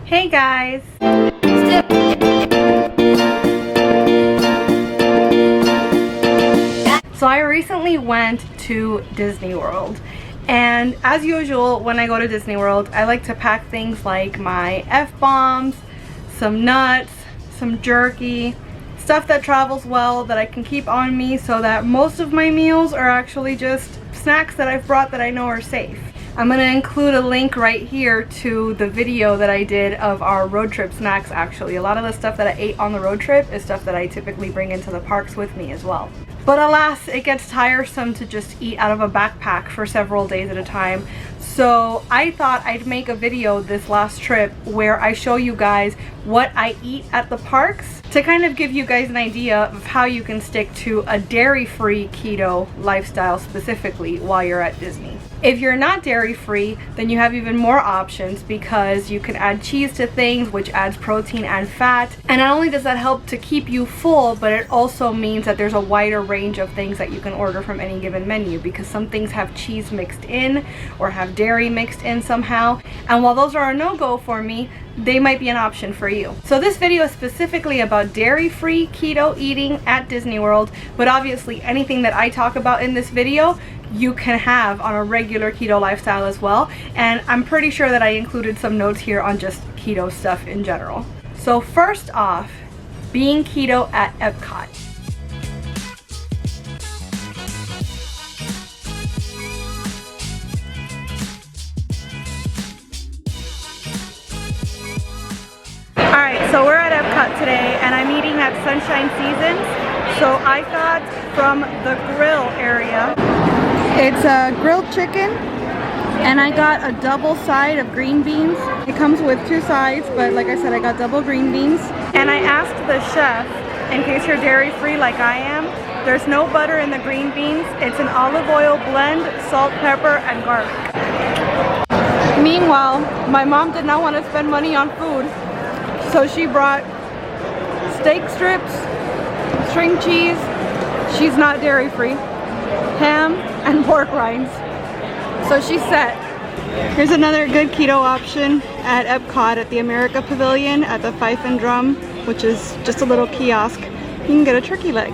Hey guys! So I recently went to Disney World, and as usual when I go to Disney World I like to pack things like my F-bombs, some nuts, some jerky, stuff that travels well that I can keep on me so that most of my meals are actually just snacks that I've brought that I know are safe. I'm going to include a link right here to the video that I did of our road trip snacks actually. A lot of the stuff that I ate on the road trip is stuff that I typically bring into the parks with me as well. But alas, it gets tiresome to just eat out of a backpack for several days at a time. So I thought I'd make a video this last trip where I show you guys what I eat at the parks to kind of give you guys an idea of how you can stick to a dairy-free keto lifestyle specifically while you're at Disney. If you're not dairy-free, then you have even more options because you can add cheese to things, which adds protein and fat. And not only does that help to keep you full, but it also means that there's a wider range of things that you can order from any given menu, because some things have cheese mixed in or have dairy mixed in somehow. And while those are a no-go for me, they might be an option for you. So this video is specifically about dairy-free keto eating at Disney World, but obviously anything that I talk about in this video you can have on a regular keto lifestyle as well. And I'm pretty sure that I included some notes here on just keto stuff in general. So first off, being keto at Epcot. Alright, so we're at Epcot today and I'm eating at Sunshine Seasons. So I got from the grill area. It's a grilled chicken and I got a double side of green beans. It comes with two sides, but like I said, I got double green beans. And I asked the chef, in case you're dairy free like I am, there's no butter in the green beans. It's an olive oil blend, salt, pepper, and garlic. Meanwhile, my mom did not want to spend money on food, so she brought steak strips, string cheese, she's not dairy free, ham, and pork rinds. So she's set. Here's another good keto option at Epcot at the America Pavilion at the Fife and Drum, which is just a little kiosk. You can get a turkey leg.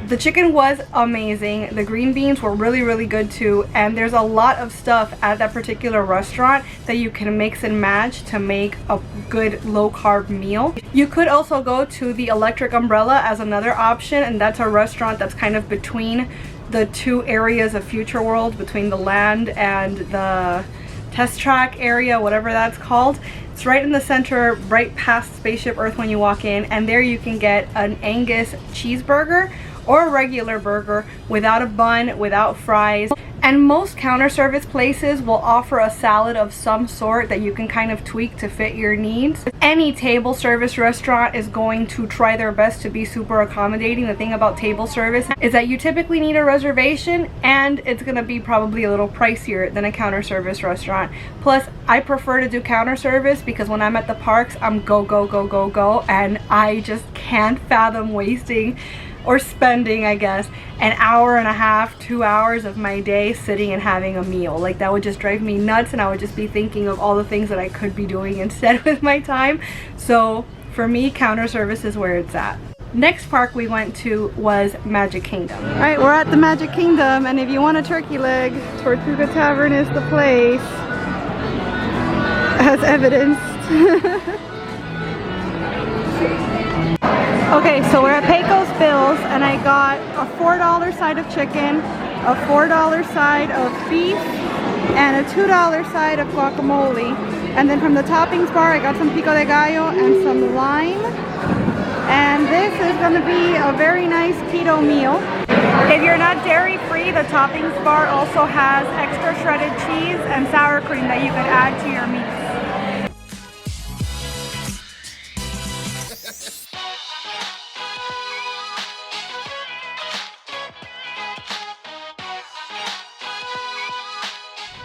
The chicken was amazing. The green beans were really good too, and there's a lot of stuff at that particular restaurant that you can mix and match to make a good low-carb meal. You could also go to the Electric Umbrella as another option, and that's a restaurant that's kind of between the two areas of Future World, between the land and the test track area, whatever that's called. It's right in the center, right past Spaceship Earth when you walk in, and there you can get an Angus cheeseburger or a regular burger without a bun, without fries. And most counter service places will offer a salad of some sort that you can kind of tweak to fit your needs. Any table service restaurant is going to try their best to be super accommodating. The thing about table service is that you typically need a reservation, and it's gonna be probably a little pricier than a counter service restaurant. Plus, I prefer to do counter service because when I'm at the parks, I'm go, and I just can't fathom wasting or spending, I guess, an hour and a half, 2 hours of my day sitting and having a meal. Like, that would just drive me nuts, and I would just be thinking of all the things that I could be doing instead with my time. So for me, counter service is where it's at. Next park we went to was Magic Kingdom. All right, we're at the Magic Kingdom, and if you want a turkey leg, Tortuga Tavern is the place, as evidenced. Okay, so we're at Pecos Bills, and I got a $4 side of chicken, a $4 side of beef, and a $2 side of guacamole. And then from the toppings bar, I got some pico de gallo and some lime. And this is going to be a very nice keto meal. If you're not dairy free, the toppings bar also has extra shredded cheese and sour cream that you could add to your meats.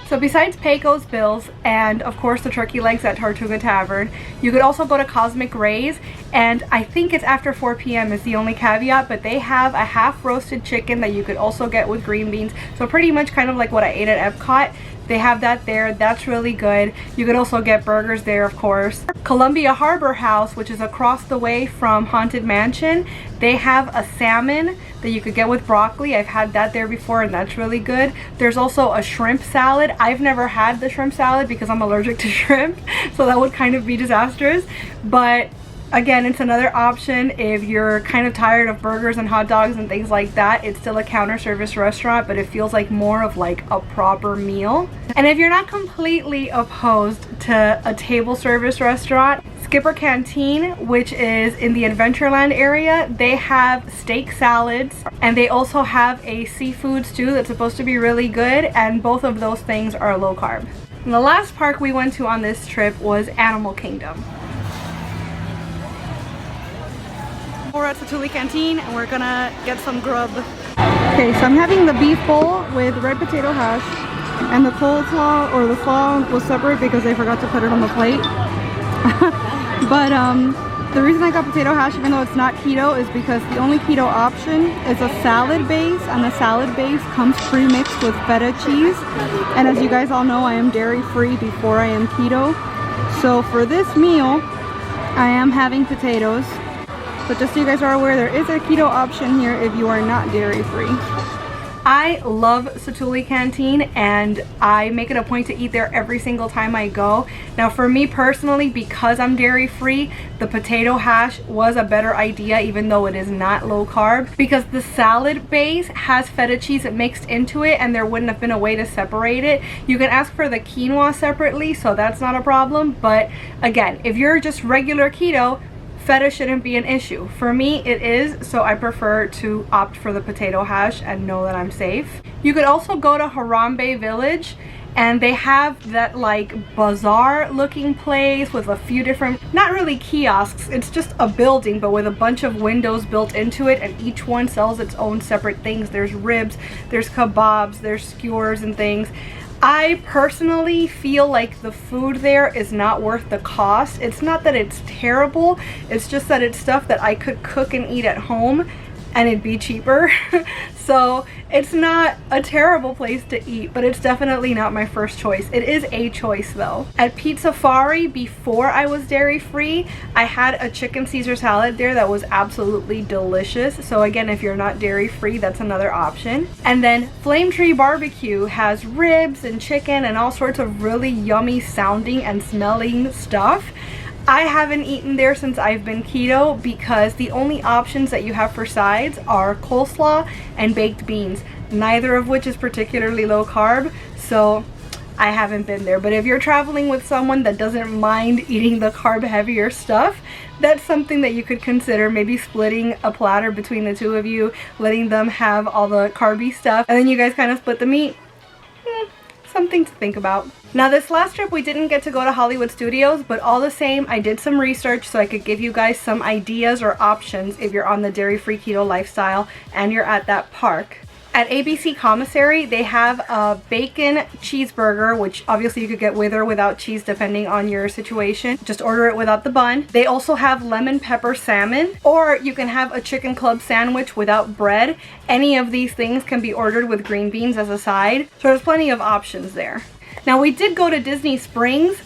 So besides Pecos Bills and of course the turkey legs at Tortuga Tavern, you could also go to Cosmic Rays, and I think it's after 4 p.m. is the only caveat, but they have a half roasted chicken that you could also get with green beans. So pretty much kind of like what I ate at Epcot. They have that there. That's really good. You could also get burgers there, of course. Columbia Harbor House, which is across the way from Haunted Mansion, they have a salmon that you could get with broccoli. I've had that there before and that's really good. There's also a shrimp salad. I've never had the shrimp salad because I'm allergic to shrimp, so that would kind of be disastrous. But again, it's another option if you're kind of tired of burgers and hot dogs and things like that. It's still a counter service restaurant, but it feels like more of like a proper meal. And if you're not completely opposed to a table service restaurant, Skipper Canteen, which is in the Adventureland area, they have steak salads and they also have a seafood stew that's supposed to be really good, and both of those things are low carb. And the last park we went to on this trip was Animal Kingdom. We're at Satu'li Canteen and we're gonna get some grub. Okay, so I'm having the beef bowl with red potato hash, and the coleslaw or the slaw was separate because they forgot to put it on the plate. But the reason I got potato hash, even though it's not keto, is because the only keto option is a salad base, and the salad base comes pre-mixed with feta cheese. And as you guys all know, I am dairy free before I am keto. So for this meal, I am having potatoes. But just so you guys are aware, there is a keto option here if you are not dairy free. I love Satu'li Canteen and I make it a point to eat there every single time I go. Now for me personally, because I'm dairy free, the potato hash was a better idea even though it is not low carb, because the salad base has feta cheese mixed into it and there wouldn't have been a way to separate it. You can ask for the quinoa separately, so that's not a problem. But again, if you're just regular keto, feta shouldn't be an issue. For me, it is, so I prefer to opt for the potato hash and know that I'm safe. You could also go to Harambe Village and they have that like bazaar looking place with a few different, not really kiosks, it's just a building but with a bunch of windows built into it, and each one sells its own separate things. There's ribs, there's kebabs, there's skewers and things. I personally feel like the food there is not worth the cost. It's not that it's terrible, it's just that it's stuff that I could cook and eat at home and it'd be cheaper. So it's not a terrible place to eat, but it's definitely not my first choice. It is a choice though. At Pizzafari, before I was dairy free, I had a chicken Caesar salad there that was absolutely delicious. So again, if you're not dairy free, that's another option. And then Flame Tree Barbecue has ribs and chicken and all sorts of really yummy sounding and smelling stuff. I haven't eaten there since I've been keto because the only options that you have for sides are coleslaw and baked beans, neither of which is particularly low carb, so I haven't been there. But if you're traveling with someone that doesn't mind eating the carb heavier stuff, that's something that you could consider, maybe splitting a platter between the two of you, letting them have all the carby stuff, and then you guys kind of split the meat. Something to think about. Now this last trip we didn't get to go to Hollywood Studios, but all the same I did some research so I could give you guys some ideas or options if you're on the dairy-free keto lifestyle and you're at that park. At ABC Commissary, they have a bacon cheeseburger, which obviously you could get with or without cheese depending on your situation. Just order it without the bun. They also have lemon pepper salmon, or you can have a chicken club sandwich without bread. Any of these things can be ordered with green beans as a side. So there's plenty of options there. Now we did go to Disney Springs,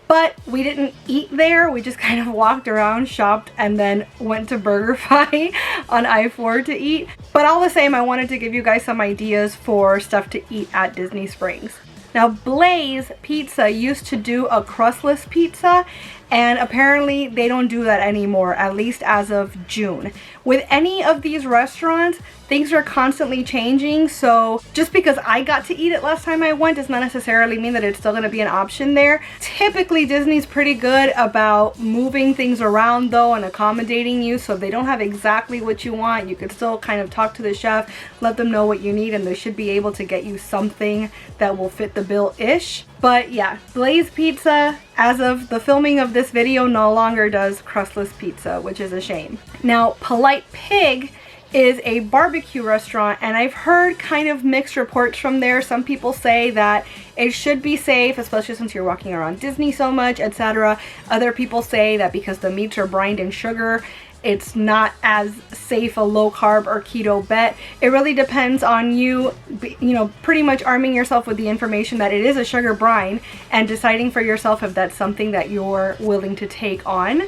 but we didn't eat there. We just kind of walked around, shopped, and then went to BurgerFi on I-4 to eat. But all the same, I wanted to give you guys some ideas for stuff to eat at Disney Springs. Now Blaze Pizza used to do a crustless pizza, and apparently they don't do that anymore, at least as of June. With any of these restaurants, things are constantly changing, so just because I got to eat it last time I went does not necessarily mean that it's still going to be an option there. Typically Disney's pretty good about moving things around though and accommodating you, so if they don't have exactly what you want, you could still kind of talk to the chef, let them know what you need, and they should be able to get you something that will fit the bill-ish. But yeah, Blaze Pizza, as of the filming of this video, no longer does crustless pizza, which is a shame. Now, Polite Pig is a barbecue restaurant, and I've heard kind of mixed reports from there. Some people say that it should be safe, especially since you're walking around Disney so much, etc. Other people say that because the meats are brined in sugar, it's not as safe a low carb or keto bet. It really depends on you, you know, pretty much arming yourself with the information that it is a sugar brine and deciding for yourself if that's something that you're willing to take on.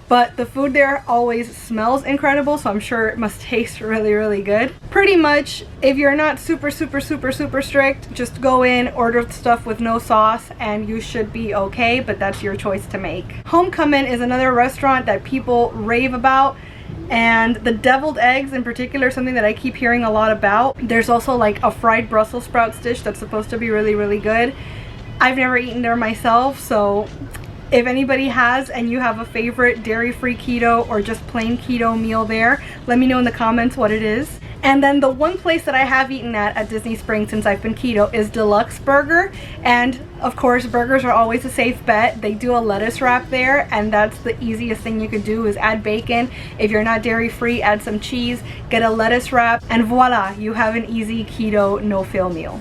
But the food there always smells incredible, so I'm sure it must taste really, really good. Pretty much, if you're not super strict, just go in, order stuff with no sauce, and you should be okay, but that's your choice to make. Homecoming is another restaurant that people rave about, and the deviled eggs in particular is something that I keep hearing a lot about. There's also like a fried Brussels sprouts dish that's supposed to be really, really good. I've never eaten there myself, so if anybody has and you have a favorite dairy-free keto or just plain keto meal there, let me know in the comments what it is. And then the one place that I have eaten at Disney Springs since I've been keto is Deluxe Burger. And of course, burgers are always a safe bet. They do a lettuce wrap there, and that's the easiest thing you could do is add bacon. If you're not dairy-free, add some cheese, get a lettuce wrap, and voila, you have an easy keto no-fail meal.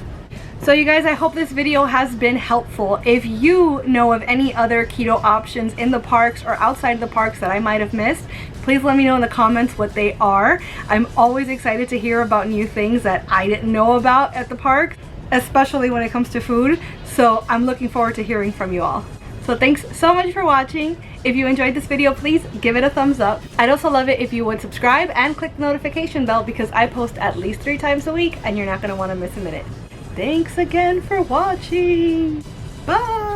So you guys, I hope this video has been helpful. If you know of any other keto options in the parks or outside the parks that I might have missed, please let me know in the comments what they are. I'm always excited to hear about new things that I didn't know about at the park, especially when it comes to food. So I'm looking forward to hearing from you all. So thanks so much for watching. If you enjoyed this video, please give it a thumbs up. I'd also love it if you would subscribe and click the notification bell because I post at least 3 times a week and you're not going to want to miss a minute. Thanks again for watching. Bye!